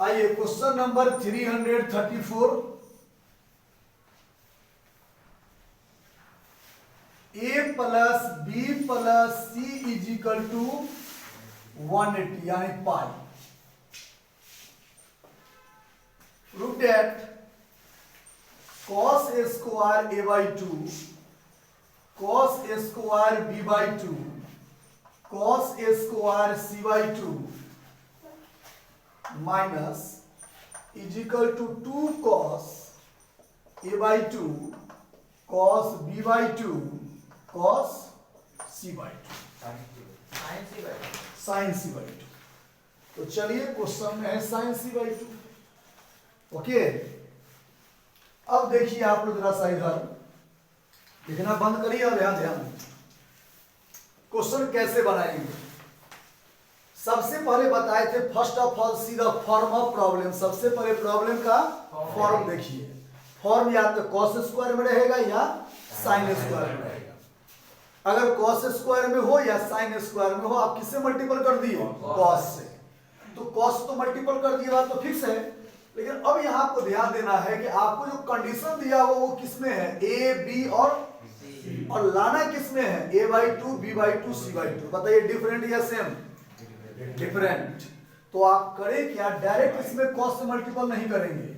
आइए question number 334। a plus B plus C is equal to 180 यानी पाई। Prove that cos a square a by 2 cos a square b by 2 cos a square c by 2 minus is equal to 2 cos a by 2 cos b by 2 cos c by 2 sin c by 2। तो चलिए question में है sin c by 2। Okay, अब देखिए आप लोग जरा सा इधर लिखना बंद करिए और यहां ध्यान दीजिए। क्वेश्चन कैसे बनाएंगे, सबसे पहले बताए थे first of all see the form of problem. सबसे पहले प्रॉब्लम का फॉर्म देखिए। फॉर्म या तो cos स्क्वायर में रहेगा या sin स्क्वायर में रहेगा। अगर cos स्क्वायर में हो या sin स्क्वायर में हो, आप किससे मल्टीपल कर दिए? cos से। तो cos तो मल्टीपल कर दिए, बात तो फिक्स है। लेकिन अब यहां आपको ध्यान देना है कि आपको जो कंडीशन दिया हुआ वो किसमें है? a b और लाना किसमें है? a by 2 b by 2 c by 2। बताइए डिफरेंट या सेम? डिफरेंट। तो आप करें क्या, डायरेक्ट इसमें cos से मल्टीपल नहीं करेंगे।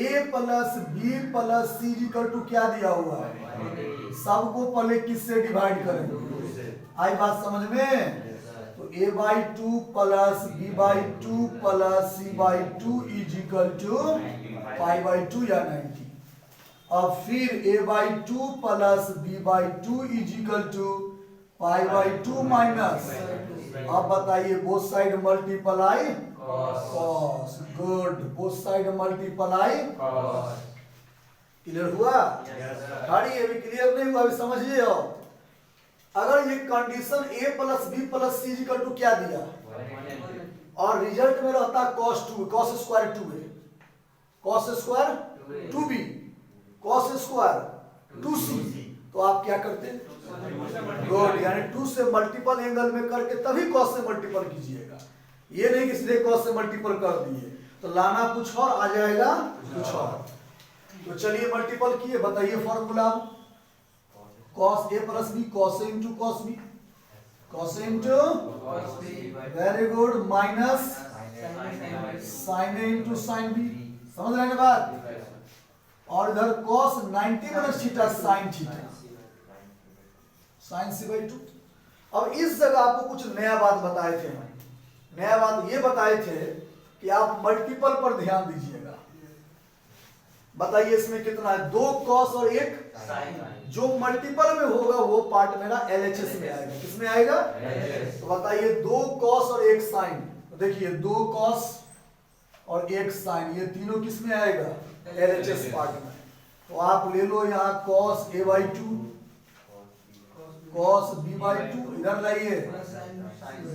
a plus B plus C equal to क्या दिया हुआ है? सबको पहले किससे डिवाइड करेंगे? आई बात समझ में? तो a by 2 plus b by 2 plus c by 2 is equal to pi by 2 या 90। अब फिर a by 2 plus b by 2 is equal to pi by 2 minus, अब बताइए both side multiply cos। Good, both side multiply cos। Clear हुआ? खाली अभी clear नहीं हुआ, अभी समझिए। अगर ये condition a plus B plus C equal to क्या दिया और रिजल्ट में रहता cos 2 cos स्क्वायर 2a cos स्क्वायर 2b cos स्क्वायर 2c, तो आप क्या करते? गुड, यानी 2 से मल्टीपल एंगल में करके तभी cos से मल्टीपल कीजिएगा। ये नहीं कि सीधे cos से मल्टीपल कर दिए, तो लाना कुछ और आ जाएगा कुछ और। तो चलिए मल्टीपल किए, बताइए formula. cos a plus b cos a into cos b cos a into very good minus sin a into sin b। समझ रहे हैं बात? और इधर cos 90 minus theta sin theta sin c by 2। अब इस जगह आपको कुछ नया बात बताए थे। नया बात ये बताए थे कि आप मल्टीपल पर ध्यान दीजिएगा। बताइए इसमें कितना है? 2 cos और 1 sin। जो मल्टीपल में होगा वो पार्ट मेरा LHS में आएगा। किसमें आएगा? तो बताइए 2 cos और 1 sin। तो देखिए 2 cos और 1 sin, ये तीनों किसमें आएगा? LHS पार्ट में। तो आप ले लो यहाँ cos a by 2 cos b by 2, इधर लाइए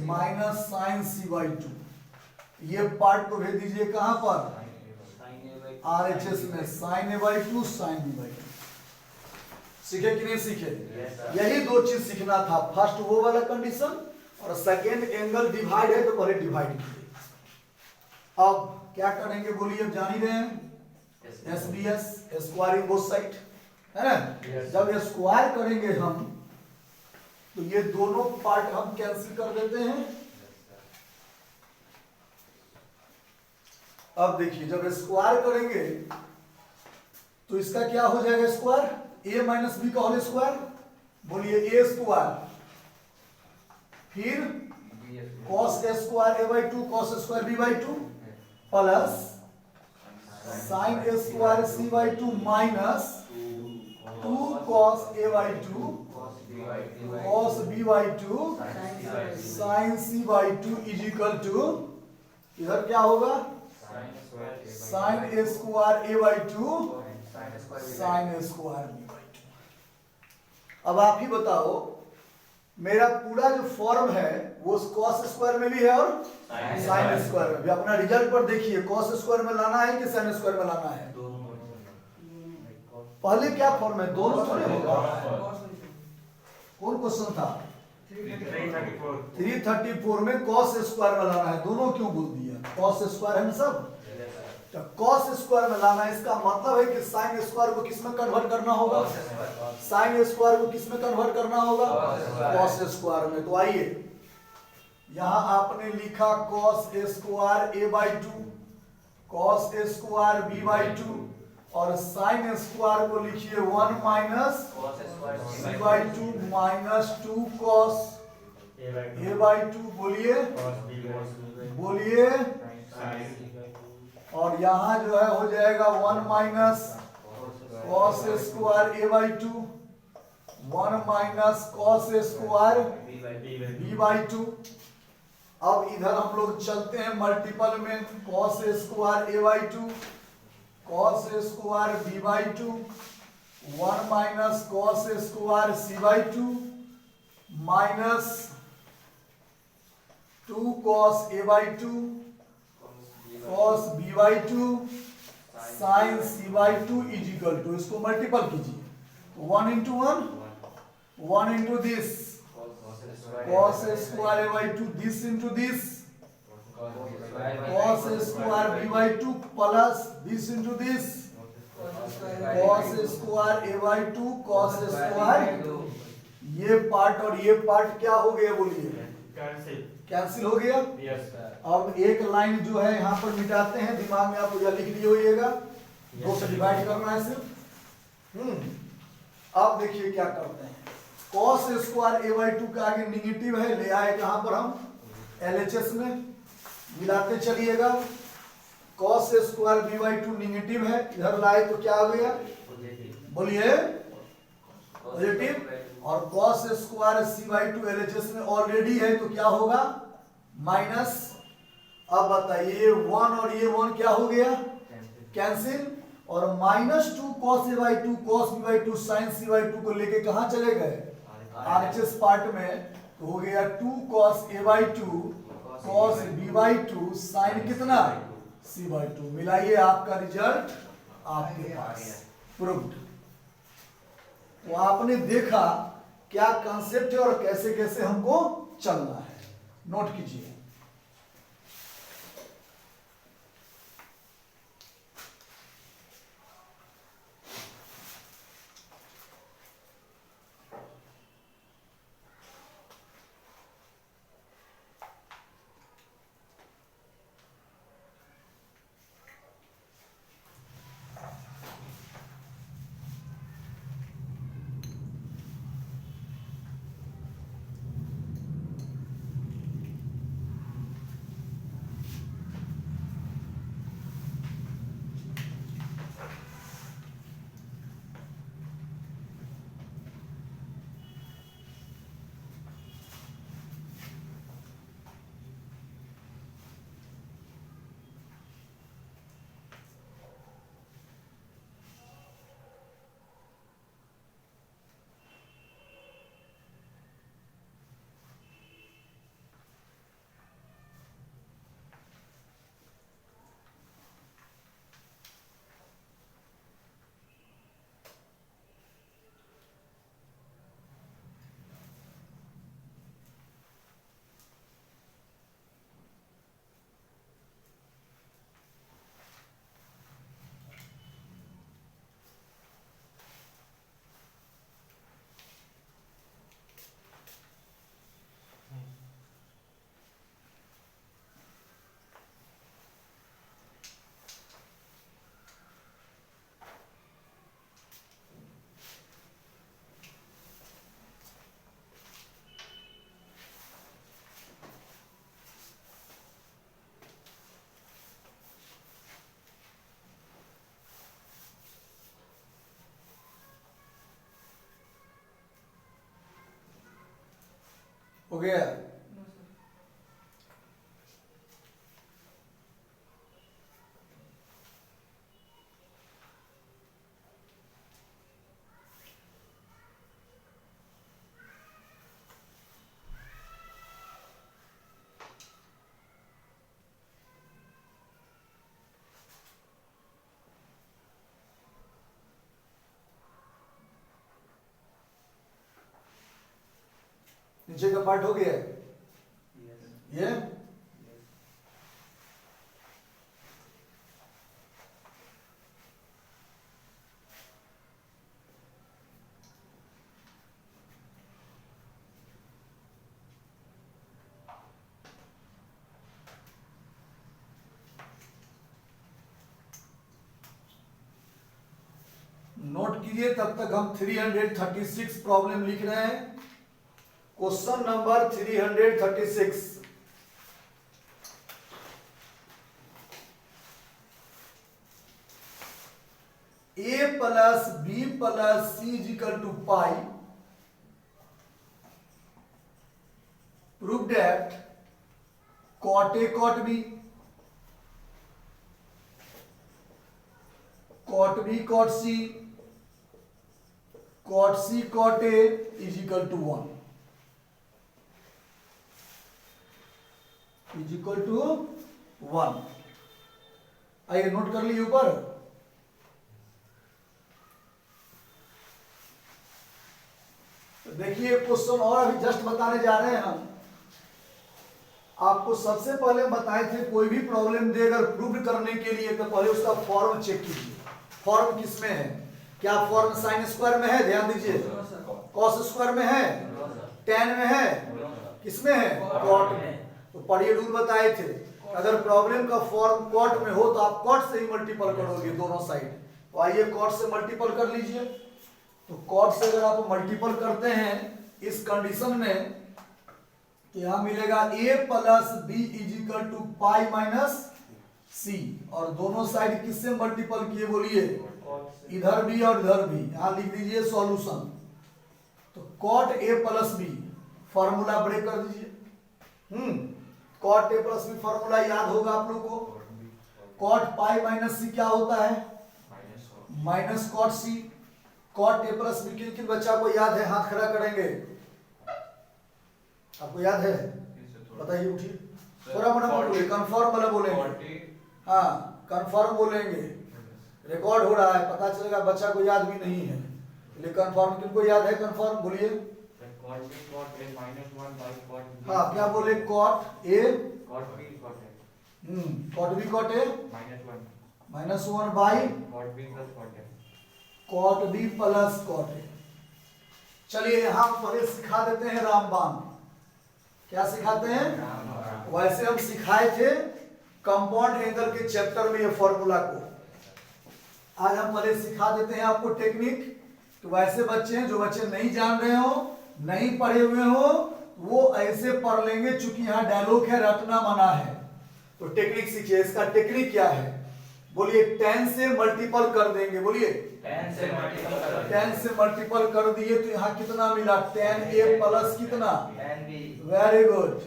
माइनस sin c by 2। ये पार्ट को भेज दीजिए कहां पर? RHS में sin a by 2 sin b by 2। सीखे कि नहीं सीखे? यही दो चीज सीखना था। फर्स्ट वो वाला कंडीशन और सेकेंड एंगल डिवाइड है तो पहले डिवाइड कीजिए। अब क्या करेंगे बोलिए? अब जान ही रहे हैं SBS स्क्वायरिंग बोथ साइड, है ना? जब स्क्वायर करेंगे हम तो ये दोनों पार्ट हम कैंसिल कर देते हैं। अब देखिए जब स्क्वायर करेंगे तो इसका क्या हो जाएगा? स्क्वायर a माइनस बी का होल स्क्वायर। बोलिए a स्क्वायर, फिर cos a square a by 2 cos square b by 2 plus sin a square c by 2 minus 2 cos a by 2 cos b by 2 sin c by 2 is equal to, इधर क्या होगा? sin a square a by 2 sin a square b by 2। अब आप ही बताओ, मेरा पूरा जो form है वो cos स्क्वायर में भी है और sin स्क्वायर में भी। अपना रिजल्ट पर देखिए, cos स्क्वायर में लाना है कि sin स्क्वायर में लाना है? पहले क्या फॉर्म है? दोनों थोड़े होगा। कौन क्वेश्चन था? 334 में कॉस स्क्वायर में लाना है। दोनों क्यों बोल दिया? कॉस स्क्वायर है ना सब, तो कॉस स्क्वायर में लाना है। इसका मतलब है कि साइन स्क्वायर को किस में कन्वर्ट करना होगा? साइन स्क्वायर को किस में कन्वर्ट करना होगा? कॉस स्क्वायर में। तो आइए, यहां आपने लिखा cos square a by 2, cos square b by 2, और साइन स्क्वायर को लिखिए 1 minus c by 2 minus 2 cos a by 2। बोलिए बोलिए। और यहाँ जो है हो जाएगा 1 minus cos square a by 2, 1 minus cos square b by 2। अब इधर हम लोग चलते हैं मल्टीपल में। Cos square a by 2, cos square b by 2, 1 minus cos square c by 2 minus 2 cos a by 2 cos b by 2 sine c by 2 is equal to, इसको multiple कीजिए। 1 into 1, 1 into this cos square a by 2, this into this cos square b by 2 plus this into this cos square a by 2 cos square। ये part और ये part क्या हो गया? बोलिए cancel हो गया। अब एक लाइन जो है यहाँ पर मिटाते हैं। दिमाग में आप लिख लिए होइएगा, 2 से डिवाइड करना है सिर्फ। अब देखिए क्या करते हैं। cos स्क्वायर a बाई 2 के आगे निगेटिव है, ले आए कहां पर? हम LHS में मिलाते चलिएगा। cos square b by 2 negative है, इधर लाए तो क्या आ गया? बोलिए पॉजिटिव। और cos square c by 2 LHS में ऑलरेडी है तो क्या होगा? माइनस। अब बताइए 1 और ये 1 क्या हो गया? कैंसिल। और minus 2 cos a by 2 cos b by 2 sin c by 2 को लेके कहां चले गए? RHS पार्ट में। तो हो गया 2 cos a by 2 cos b by 2 sin कितना? c by 2। मिलाइए, आपका रिजल्ट आपके पास प्रूव्ड। तो आपने देखा क्या कंसेप्ट है और कैसे कैसे हमको चलना है। नोट कीजिए। हो गया? नीचे का पार्ट हो गया ये नोट कीजिए, तब तक हम 336 प्रॉब्लम लिख रहे हैं। Question number 336, a plus b plus c is equal to pi, prove that cot a cot b cot c cot c cot a is equal to 1 is equal to 1। आइए note कर लीजिए ऊपर। देखिए question और अभी just बताने जा रहे हैं हम। आपको सबसे पहले बताए थे कोई भी प्रॉब्लम दे अगर प्रूव करने के लिए तो पहले उसका फॉर्म चेक कीजिए। फॉर्म किसमें है? क्या फॉर्म साइन स्क्वायर में है? ध्यान दीजिए। कॉस स्क्वायर में है? tan में है? किसमें है? कॉट में। तो पढ़िए रूल बताए थे, अगर प्रॉब्लम का फॉर्म कॉट में हो तो आप कॉट से ही मल्टीपल करोगे दोनों साइड। तो आइए कॉट से मल्टीपल कर लीजिए। तो कॉट से अगर आप मल्टीपल करते हैं इस कंडीशन में तो यहां मिलेगा a plus B is equal to pi minus C, और दोनों साइड किससे मल्टीपल किए बोलिए? इधर भी और इधर भी। यहां लिख दीजिए सॉल्यूशन। तो cot a plus b, formula break कर दीजिए। Cot a plus b formula याद होगा आप लोग को। कॉट पाई माइनस सी क्या होता है? Minus cot C. Cot a plus B किन किन बच्चा को याद है? हाथ खड़ा करेंगे। आपको याद है? बताइए, उठिए। थोड़ा मोड़ा बोलिए, कंफर्म वाला बोलेंगे। हाँ कंफर्म बोलेंगे। रिकॉर्ड हो रहा है, पता चलेगा बच्चा को याद भी नहीं है। लेकिन कंफर्म किनको याद है? कंफर्म बोलिए। हाँ क्या बोले? Cot A cot B cot a minus 1 by cot b plus cot a. चलिए यहां पहले सिखा देते हैं रामबाण। क्या सिखाते हैं? वैसे हम सिखाए थे कंपाउंड एंगल के चैप्टर में ये फॉर्मूला को। आज हम पहले सिखा देते हैं आपको टेक्निक। तो वैसे बच्चे हैं जो बच्चे नहीं जान रहे हो, नहीं पढ़े हुए हो, वो ऐसे पढ़ लेंगे। चूंकि यहाँ डायलॉग है, रटना मना है। तो टेक्निक सीखिए। इसका टेक्निक क्या है बोलिए? 10 से मल्टीपल कर देंगे। बोलिए 10 से मल्टीपल कर दिए तो यहाँ कितना मिला? 10a प्लस कितना? Very good.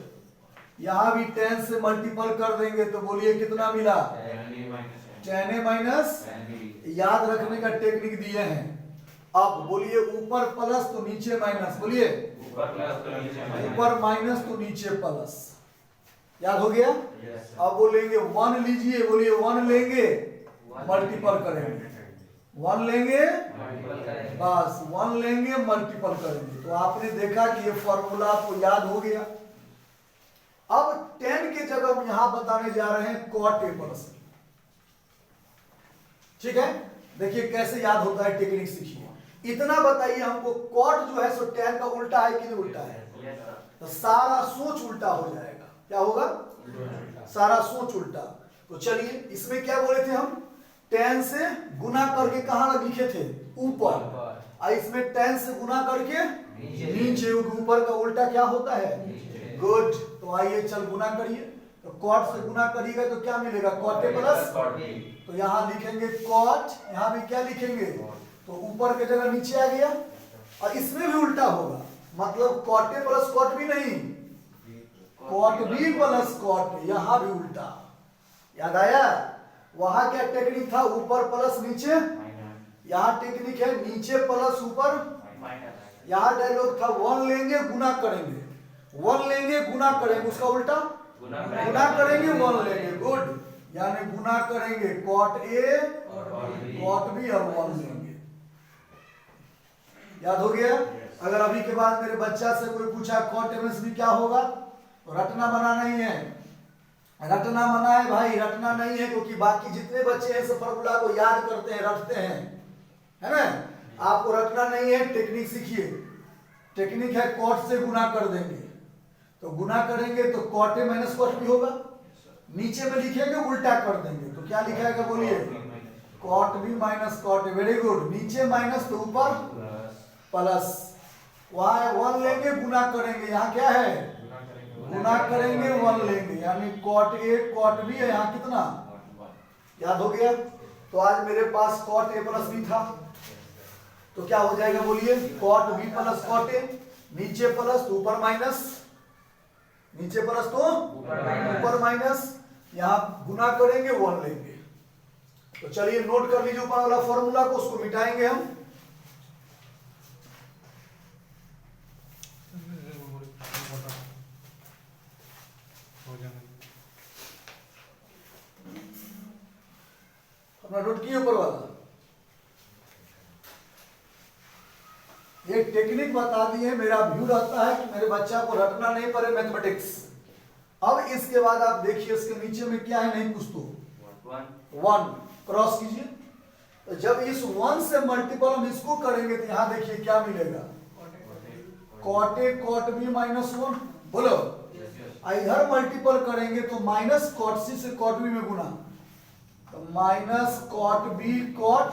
यहाँ भी 10 से मल्टीपल कर देंगे तो बोलिए कितना मिला? 10a minus. याद रखने का टेक्निक दिए हैं। अब बोलिए ऊपर प्लस तो नीचे माइनस। बोलिए ऊपर माइनस तो नीचे प्लस। याद हो गया? अब बोलेंगे 1 लीजिए। बोलिए 1 लेंगे मल्टीपल करेंगे। 1 लेंगे बस, 1 लेंगे मल्टीपल करेंगे। तो आपने देखा कि ये फॉर्मूला आपको याद हो गया। अब 10 के जगह हम यहां बताने जा रहे हैं कॉट ए प्लस बी। ठीक है, देखिए कैसे याद होता है, टेक्निक सीखिए। इतना बताइए हमको, कॉट जो है सो tan का उल्टा है कि नहीं उल्टा है? तो सारा सोच उल्टा हो जाएगा। क्या होगा? सारा सोच उल्टा। तो चलिए इसमें क्या बोले थे हम? tan से गुना करके कहां लिखे थे? ऊपर। और इसमें tan से गुना करके नीचे। ऊपर का उल्टा क्या होता है? गुड। तो आइए चल गुना करिए। तो कॉट से गुना करिएगा तो क्या मिलेगा? Cot a plus. तो यहाँ लिखेंगे कॉट, यहाँ भी क्या लिखेंगे? तो ऊपर के जगह नीचे आ गया। और इसमें भी उल्टा होगा, मतलब कॉट ए प्लस कॉट भी नहीं, कॉट बी प्लस कॉट। यहाँ भी उल्टा। याद आया? वहां क्या टेक्निक था? ऊपर प्लस नीचे। यहाँ टेक्निक है नीचे प्लस ऊपर। यहाँ डायलॉग था 1 लेंगे गुना करेंगे, 1 लेंगे गुना करेंगे, उसका उल्टा गुना करेंगे 1 लेंगे। गुड। यानी गुना करेंगे कॉट ए कॉट बी और 1 लेंगे। याद हो गया? अगर अभी के बाद मेरे बच्चा से कोई पूछा कॉट एमएसबी क्या होगा, तो रटना मना नहीं है। रटना मना है भाई, रटना नहीं है, क्योंकि बाकी जितने बच्चे हैं सब फॉर्मूला को याद करते हैं, रटते हैं, है ना। आपको रटना नहीं है, टेक्निक सीखिए। टेक्निक है कॉट से गुना कर देंगे, तो गुना करेंगे तो cot a minus cot b होगा। नीचे में लिखेंगे उल्टा कर देंगे, तो क्या लिखेगा बोलिए, कॉट बी माइनस कॉट ए। Very good. नीचे माइनस तो ऊपर प्लस। वाई 1 लेंगे, गुना करेंगे, यहाँ क्या है, गुना करेंगे 1 लेंगे, यानी कॉट ए कॉट बी है, यहाँ कितना याद हो गया। तो आज मेरे पास कॉट ए प्लस बी था, तो क्या हो जाएगा बोलिए, cot b plus cot a. नीचे प्लस तो ऊपर माइनस, नीचे प्लस तो ऊपर माइनस, यहाँ गुना करेंगे 1 लेंगे। तो चलिए नोट कर लीजिए ऊपर वाला फॉर्मूला को, उसको मिटाएंगे हम। अपना नोट किए ऊपर वाला। एक टेक्निक बता दिए, मेरा व्यू रहता है कि मेरे बच्चा को रटना नहीं पड़े मैथमेटिक्स। अब इसके बाद आप देखिए इसके नीचे में क्या है, नहीं कुछ तो 1 क्रॉस कीजिए। तो जब इस 1 से मल्टीपल हम इसको करेंगे तो यहां देखिए क्या मिलेगा, कॉट ए कॉट बी माइनस 1। बोलो, इधर मल्टीपल करेंगे तो माइनस कॉट सी से कॉट बी में गुना, तो माइनस कॉट बी कॉट,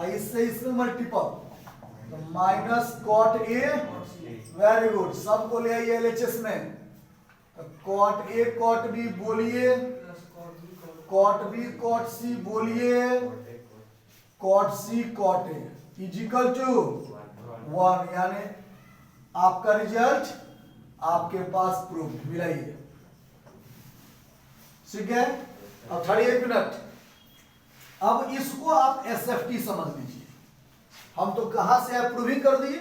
इससे इसमें मल्टीपल, तो माइनस कॉट ए। वेरी गुड, सबको ले आइए एलएचएस में। कॉट ए कॉट बी बोलिए, कॉट बी कॉट सी बोलिए, cot C cot A equal to 1, यानी आपका रिजल्ट आपके पास प्रूफ मिलाइए। ठीक है। अब 38 मिनट। अब इसको आप एसएफटी समझ लीजिए। हम तो कहां से प्रूविंग कर दिए,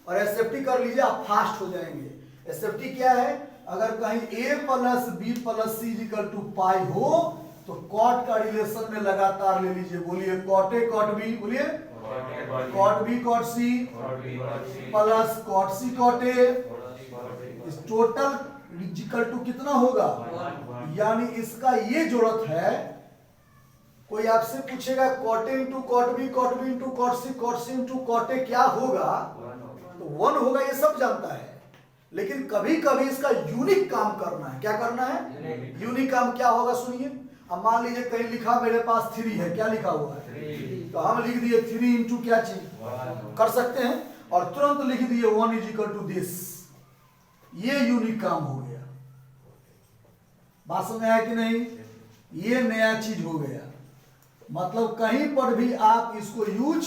और एसएफटी कर लीजिए, आप फास्ट हो जाएंगे। एसएफटी क्या है, अगर कहीं a plus B plus C equal to pi हो तो कॉट का रिलेशन में लगातार ले लीजिए। बोलिए कॉट ए कॉट बी, बोलिए cot B cot C plus cot C cot A, इस टोटल इक्वल टू कितना होगा, यानी इसका ये जरूरत है। कोई आपसे पूछेगा cot A into cot B into cot C into cot A क्या होगा, तो 1 होगा, ये सब जानता है। लेकिन कभी कभी इसका यूनिक काम करना है। क्या करना है, यूनिक काम क्या होगा सुनिए। अब मान लीजिए कहीं लिखा मेरे पास 3 है, क्या लिखा हुआ है, तो हम लिख दिए 3 इंटू क्या चीज कर सकते हैं, और तुरंत लिख दिए 1 इज इक्वल टू दिस। ये यूनिक काम हो गया। बात समझ में आया कि नहीं, ये नया चीज हो गया। मतलब कहीं पर भी आप इसको यूज,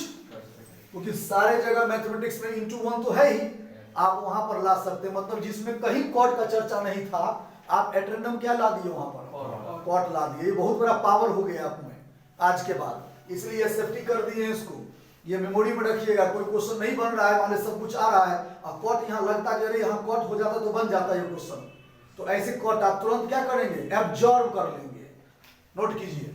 क्योंकि सारे जगह मैथमेटिक्स में इंटू 1 तो है ही, आप वहां पर ला सकते हैं। मतलब जिसमें कहीं कॉट का चर्चा नहीं था, आप एट्रेंडम क्या ला दिए, वहां पर कॉट ला दिए। ये बहुत बड़ा पावर हो गया आप में आज के बाद, इसलिए एसएफटी कर दिए इसको। ये मेमोरी में रखिएगा, कोई क्वेश्चन नहीं बन रहा है, मान सब कुछ आ रहा है, और कॉट यहाँ लगता है, यहाँ कॉट हो जाता तो बन जाता ये क्वेश्चन। तो ऐसे कॉट आप तुरंत क्या करेंगे, एब्जॉर्ब कर लेंगे। नोट कीजिए।